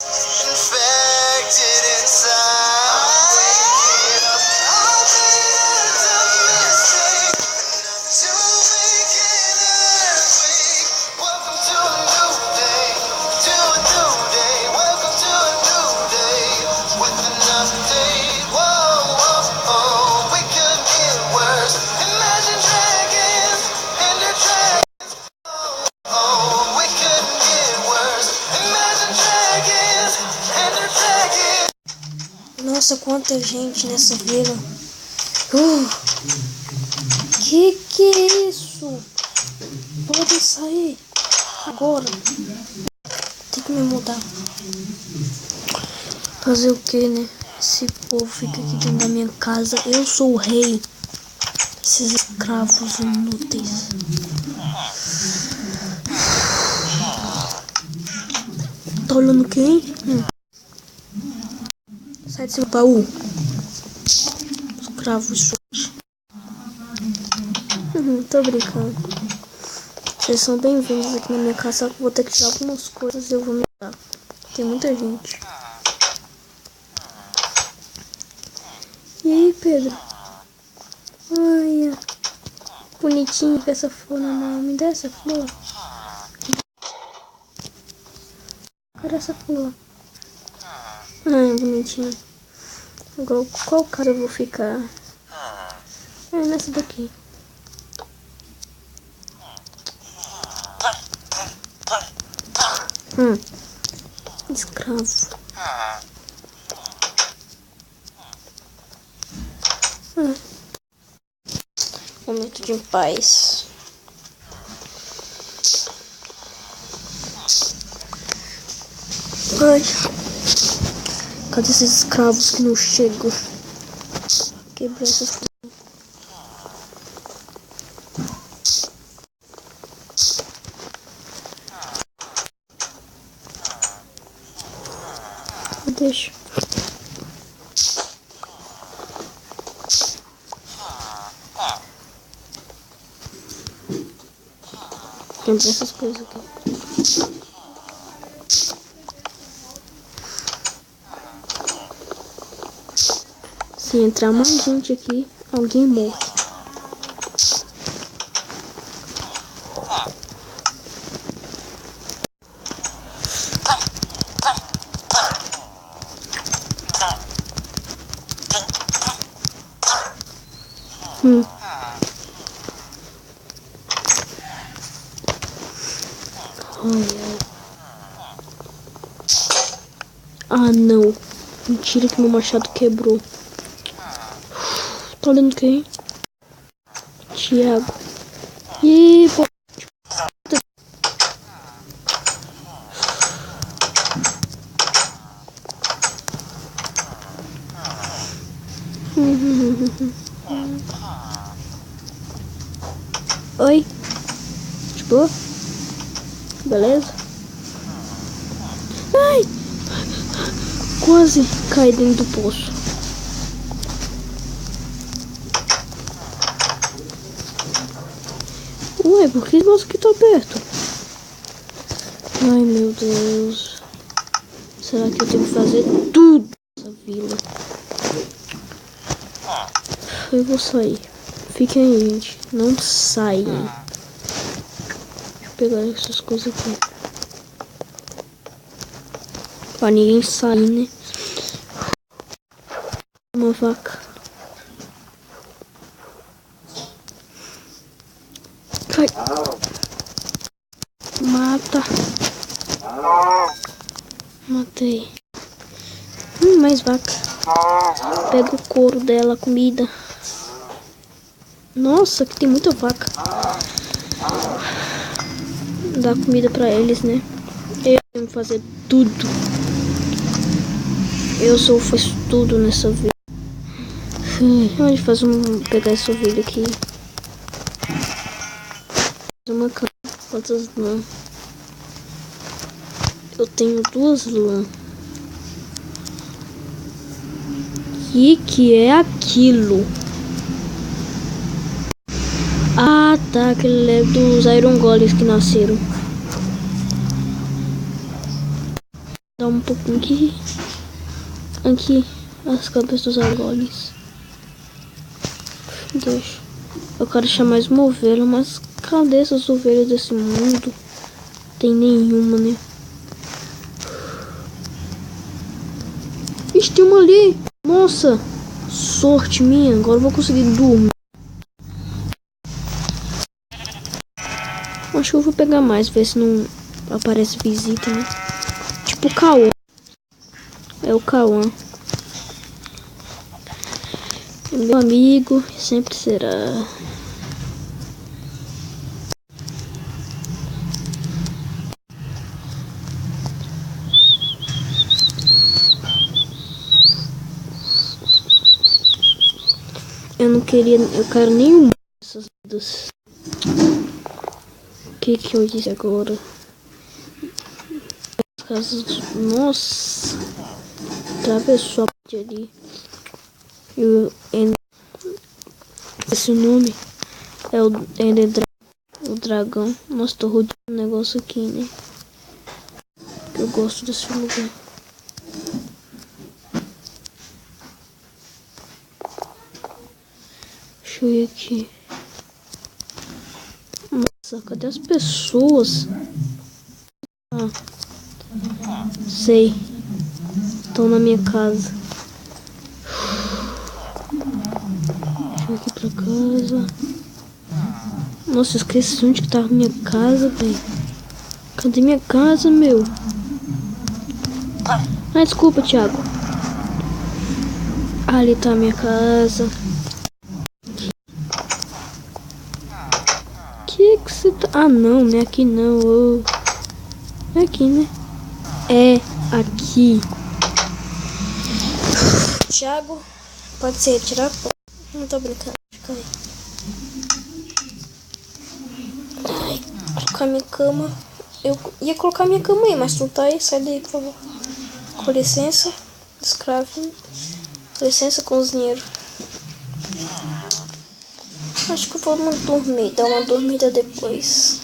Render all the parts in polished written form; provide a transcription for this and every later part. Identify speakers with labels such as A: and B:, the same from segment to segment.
A: Infected inside. I'll be the mistake to make it earthquake. Welcome to a new day, to a new day. Welcome to a new day with an update. Whoa, whoa, oh, we could get worse. Imagine dragons and their dragons. Oh, we could get worse. Imagine dragons and their dragons.
B: Nossa, quanta gente nessa vila. Que é isso? Pode sair agora. Tem que me mudar. Fazer o que, né? Esse povo fica aqui dentro da minha casa. Eu sou o rei. Esses escravos inúteis. Tá olhando quem? Sai desse baú. Escravos sujos. Tô brincando. Vocês são bem-vindos aqui na minha casa. Só que vou ter que tirar algumas coisas e eu vou me dar. Tem muita gente. E aí, Pedro? Olha. Bonitinho com essa flor na mão. Me dá essa flor. Cadê essa flor? Ai, bonitinho. Agora, qual cara eu vou ficar? É nessa daqui. Escravo. Momento de paz. Ai. Cadê esses escravos que não chegam? Quebrar essas coisas. Deixa. Quebrar essas coisas aqui. Se entrar mais gente aqui, alguém morre. Ah, não. Mentira que meu machado quebrou. Tá olhando quem? Thiago. Ih, pô. Oi. De boa? Beleza? Ai! Quase caí dentro do poço. Ué, por que você que tá perto? Ai, meu Deus. Será que eu tenho que fazer tudo nessa vila? Eu vou sair. Fiquem aí, gente. Não saiam. Deixa eu pegar essas coisas aqui. Pra ninguém sair, né? Uma vaca. Cai. Mata. Matei. Mais vaca. Pega o couro dela, comida. Nossa, que tem muita vaca. Dá comida pra eles, né? Eu tenho que fazer tudo. Eu só faço tudo nessa vida. Onde faz pegar essa ovelha aqui? Uma cama. Quantas lã? Eu tenho 2 lã. Que é aquilo? Ah, tá. Aquele é dos Iron Golems que nasceram. Dá um pouquinho aqui. Aqui, as cabeças dos algones. Deixa. Eu quero achar mais uma ovelha, mas cadê essas ovelhas desse mundo? Tem nenhuma, né? Ixi, tem uma ali. Nossa, sorte minha. Agora eu vou conseguir dormir. Acho que eu vou pegar mais, ver se não aparece visita, né? Tipo o Cauã. É o Cauã. Meu amigo, sempre será. Eu não queria, eu quero nenhuma dessas vidas. O que eu disse agora? Nossa, atravessou a parte ali. Esse nome é o Ender o dragão. Nossa, tô rodeando um negócio aqui, né? Eu gosto desse lugar. Deixa eu ir aqui. Nossa, cadê as pessoas? Ah, sei. Estão na minha casa. Deixa eu ir aqui pra casa. Nossa, eu esqueci onde que tava minha casa, velho. Cadê minha casa, meu? Ah, desculpa, Thiago. Ali tá a minha casa. Que você tá... Ah, não, não é aqui não. Oh. É aqui, né? É aqui. Thiago, pode ser retirar? Não tô brincando. Fica aí. Ai, colocar minha cama. Eu ia colocar minha cama aí, mas tu tá aí. Sai daí, por favor. Com licença, escravo. Com licença, cozinheiro. Acho que eu vou dormir, dar uma dormida depois.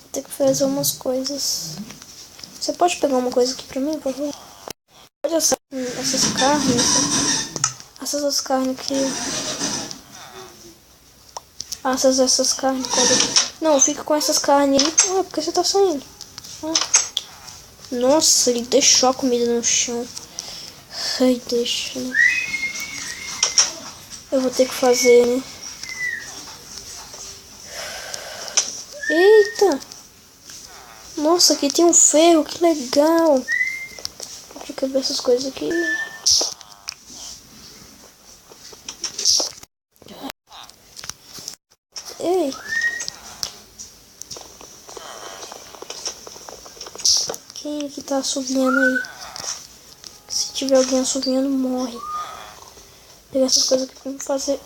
B: Vou ter que fazer umas coisas. Você pode pegar uma coisa aqui pra mim, por favor? Olha essas carnes. Essas carnes aqui. Essas carnes. Não, fica com essas carnes aí. Ah, porque você tá saindo? Ah. Nossa, ele deixou a comida no chão. Ai, deixa, né? Eu vou ter que fazer, né? Eita! Nossa, aqui tem um ferro, que legal! Deixa eu quebrar essas coisas aqui. Ei! Quem é que tá assobiando aí? Se tiver alguém assobiando, morre. Vou pegar essas coisas aqui pra me fazer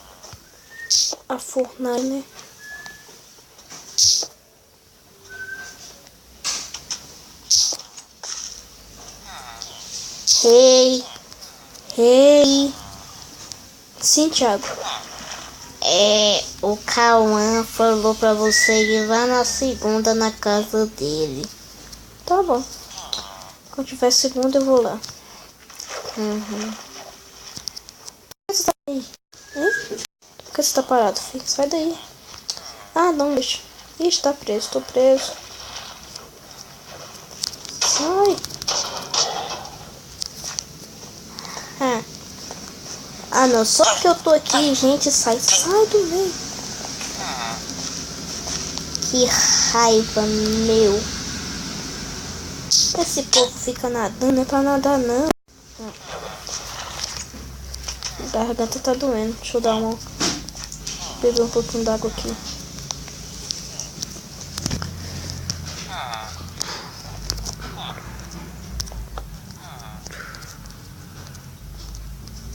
B: a fornalha, né? Ei. Sim, Thiago.
C: O Cauã falou pra você ir lá na segunda na casa dele.
B: Tá bom. Quando tiver segunda eu vou lá.
C: Uhum.
B: Por que você tá aí? Por que você tá parado, filho? Sai daí. Ah, não, deixa. Ixi, tá preso. Tô preso. Sai.
C: Ah, não, só que eu tô aqui, gente, sai do meio. Que raiva, meu.
B: Esse povo fica nadando, não é pra nadar, não. A garganta tá doendo. Deixa eu dar uma... beber um pouquinho d'água aqui.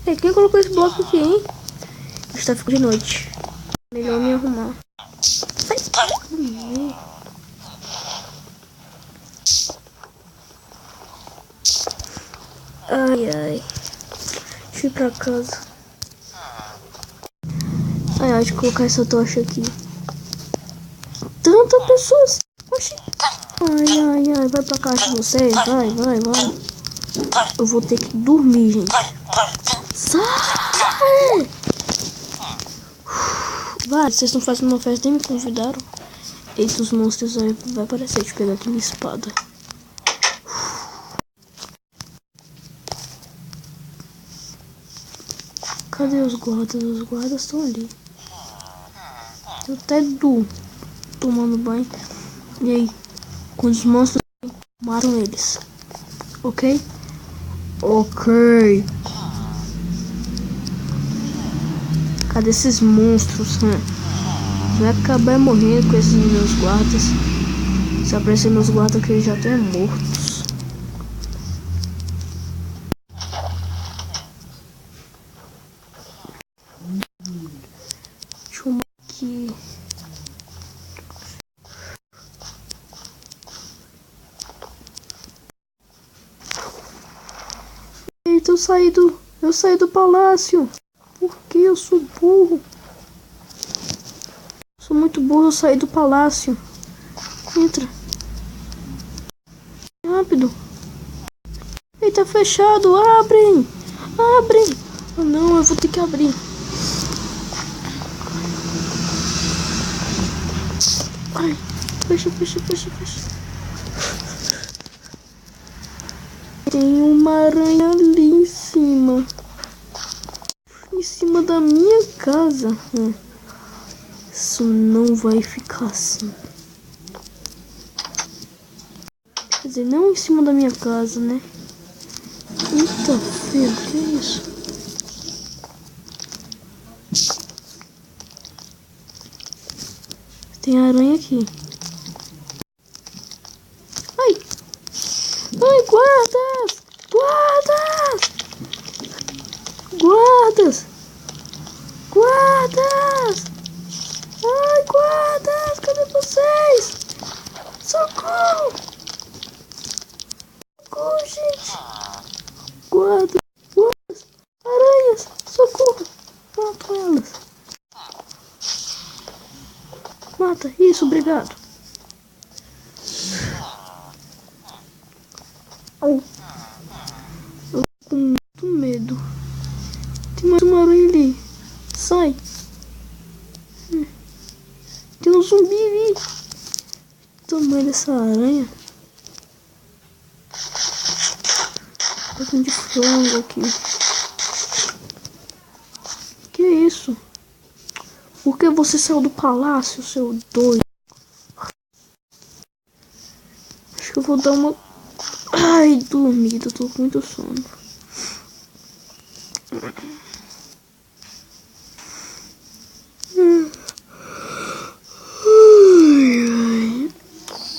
B: Ei, quem colocou esse bloco aqui, hein? Está ficando de noite. Melhor me arrumar. Sai. Ai. Deixa eu ir pra casa. Ai, deixa eu colocar essa tocha aqui. Tanta pessoas. Oxi. Ai, ai, ai, vai pra casa de vocês, vai. Eu vou ter que dormir, gente. Sai! Vai, vocês estão fazendo uma festa, nem me convidaram. Eita, os monstros vai aparecer de pegar aqui minha espada. Cadê os guardas? Os guardas estão ali. Eu até tomando banho. E aí? Quando os monstros matam eles. Ok? Ok. Cadê esses monstros? Vai acabar morrendo com esses meus guardas. Se aparecer meus guardas que eles já estão mortos. Deixa eu aqui. Eita, eu saí do palácio. Por que eu sou burro? Sou muito burro, eu saí do palácio. Entra. Rápido. Eita, fechado. Abrem. Abrem. Oh, não, eu vou ter que abrir. Ai, fecha. Tem uma aranha ali em cima. Em cima da minha casa. Isso não vai ficar assim. Quer dizer, não em cima da minha casa, né? Eita, filho, que é isso? Tem aranha aqui. Ai! Ai, guardas! Guardas! Guardas! Guardas! Ai, guardas! Cadê vocês? Socorro! Socorro, gente! Guardas! Guardas! Aranhas! Socorro! Mato elas! Mata! Isso, obrigado! Eu tô com muito medo. Tem mais uma aranha ali. Sai! Tem um zumbi ali. O tamanho dessa aranha. Tá de frango aqui. Que é isso? Por que você saiu do palácio, seu doido? Acho que eu vou dar uma... Ai, dormida. Tô com muito sono.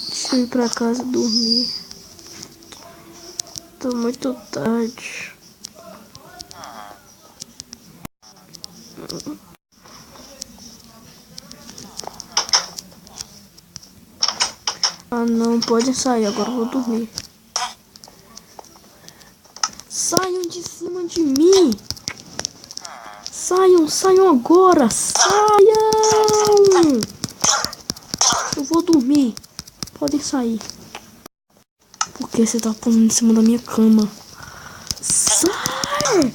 B: Deixa eu ir pra casa dormir. Tá muito tarde. Ah, não, pode sair, agora eu vou dormir. Saiam de cima de mim! Saiam agora! Saiam! Eu vou dormir. Podem sair. Por que você tá pondo em cima da minha cama? Sai!